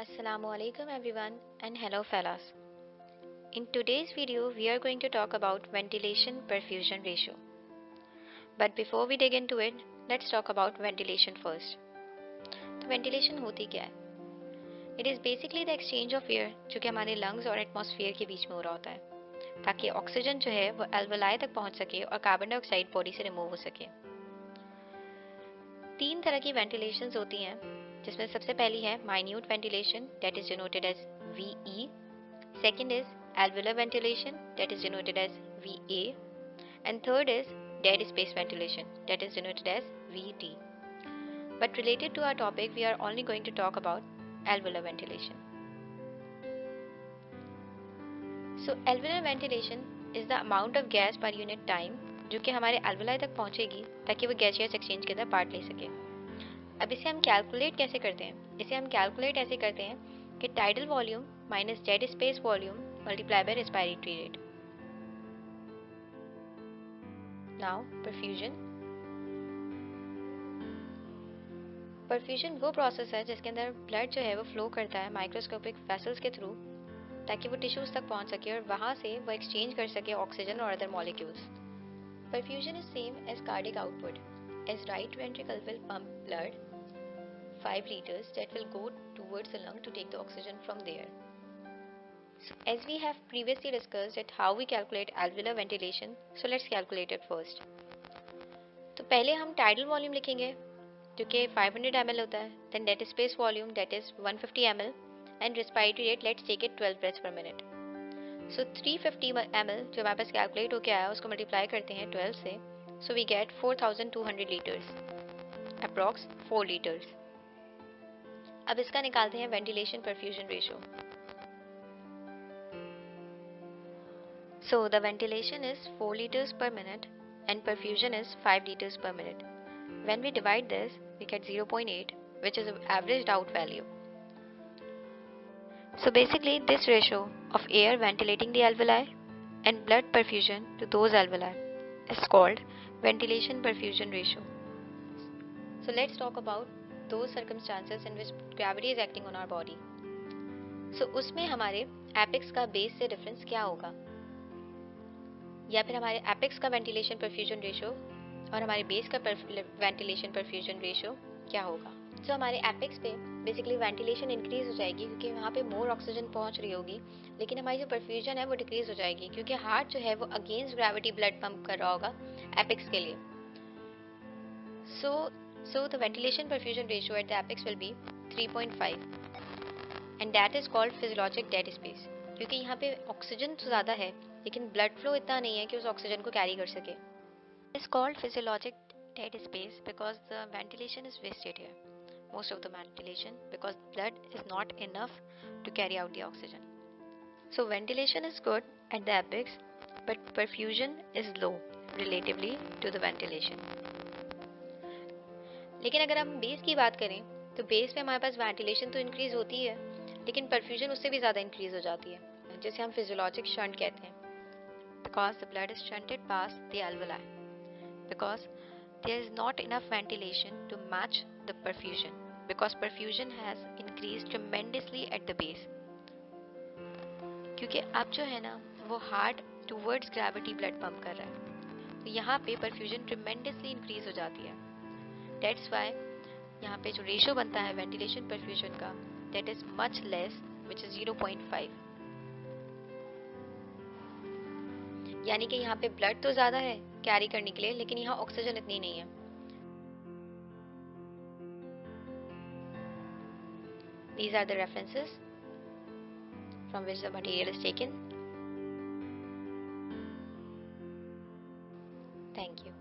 Assalamu alaikum everyone and hello fellas. In today's video we are going to talk about ventilation perfusion ratio. But before we dig into it, let's talk about ventilation first. तो ventilation होती क्या है? It is basically the exchange of air जो कि हमारे lungs और atmosphere के बीच में हो रहा होता है ताकि ऑक्सीजन जो है वो alveoli तक पहुंच सके और कार्बन डाइऑक्साइड बॉडी से रिमूव हो सके। तीन तरह की वेंटिलेशंस होती हैं जिसमें सबसे पहली है minute ventilation that is denoted as VE, second is alveolar ventilation that is denoted as VA, and third is dead space ventilation that is denoted as VD. But related to our topic, we are only going to talk about alveolar ventilation. So alveolar ventilation is the amount of gas per unit time जो कि हमारे alveoli तक पहुंचेगी ताकि वो gaseous exchange के अंदर part ले सके। अब इसे हम कैलकुलेट कैसे करते हैं? इसे हम कैलकुलेट ऐसे करते हैं कि tidal volume minus dead space volume multiply by respiratory rate. Now perfusion. Perfusion वो प्रोसेस है जिसके अंदर ब्लड जो है वो फ्लो करता है माइक्रोस्कोपिक वेसल्स के थ्रू ताकि वो टिश्यूज तक पहुंच सके और वहां से वो एक्सचेंज कर सके ऑक्सीजन और other molecules. Perfusion is same as cardiac output, as right ventricle will pump blood 5 liters that will go towards the lung to take the oxygen from there. So as we have previously discussed at how we calculate alveolar ventilation, so let's calculate it first. तो पहले हम tidal volume लिखेंगे जो कि 500 ml होता है, then dead space volume that is 150 ml and respiratory rate let's take it 12 breaths per minute. So 350 ml जो हमारे पास कैलकुलेट होके आया उसको मल्टीप्लाई करते हैं 12 से, so we get 4200 liters, approx 4 liters. अब इसका निकालते हैं ventilation perfusion ratio. So the ventilation is 4 liters per minute and perfusion is 5 liters per minute. When we divide this, we get 0.8, which is an averaged out value. So basically this ratio of air ventilating the alveoli and blood perfusion to those alveoli is called ventilation perfusion ratio. So let's talk about those circumstances in which gravity is acting on our body. So उसमें हमारे apex का base से difference क्या होगा, या फिर हमारे apex का वेंटिलेशन परफ्यूजन रेशियो और हमारे बेस का वेंटिलेशन परफ्यूजन रेशियो क्या होगा। तो हमारे एपेक्स पे बेसिकली वेंटिलेशन इंक्रीज हो जाएगी क्योंकि वहाँ पे मोर ऑक्सीजन पहुँच रही होगी, लेकिन हमारी जो परफ्यूजन है वो डिक्रीज हो जाएगी क्योंकि हार्ट जो है वो अगेंस्ट ग्रेविटी ब्लड पंप कर रहा होगा एपेक्स के लिए। So the ventilation perfusion ratio at the apex will be 3.5 and that is called physiologic dead space क्योंकि यहाँ पे ऑक्सीजन तो ज़्यादा है लेकिन ब्लड फ्लो इतना नहीं है कि उस ऑक्सीजन को कैरी कर सके। It's called physiologic dead space because the ventilation is wasted here, most of the ventilation, because blood is not enough to carry out the oxygen. So ventilation is good at the apex but perfusion is low relatively to the ventilation. लेकिन अगर हम base की बात करें तो base में हमारे पास ventilation तो इंक्रीज होती है लेकिन परफ्यूजन उससे भी ज़्यादा इंक्रीज हो जाती है जिसे हम फिजियोलॉजिक शंट कहते हैं, because the blood is shunted pass the alveoli because there is not enough ventilation to match the perfusion because perfusion has increased tremendously at the base. क्योंकि अब जो है ना वो heart towards gravity blood pump कर रहा है तो यहाँ पे परफ्यूजन ट्रिमेंडसली इंक्रीज हो जाती है। That's why यहाँ पे जो रेशियो बनता है वेंटिलेशन परफ्यूजन का that is much less, which is 0.5. यानी कि यहाँ पे ब्लड तो ज़्यादा है कैरी करने के लिए लेकिन यहाँ ऑक्सीजन इतनी नहीं है। These are the references from which the material is taken. Thank you.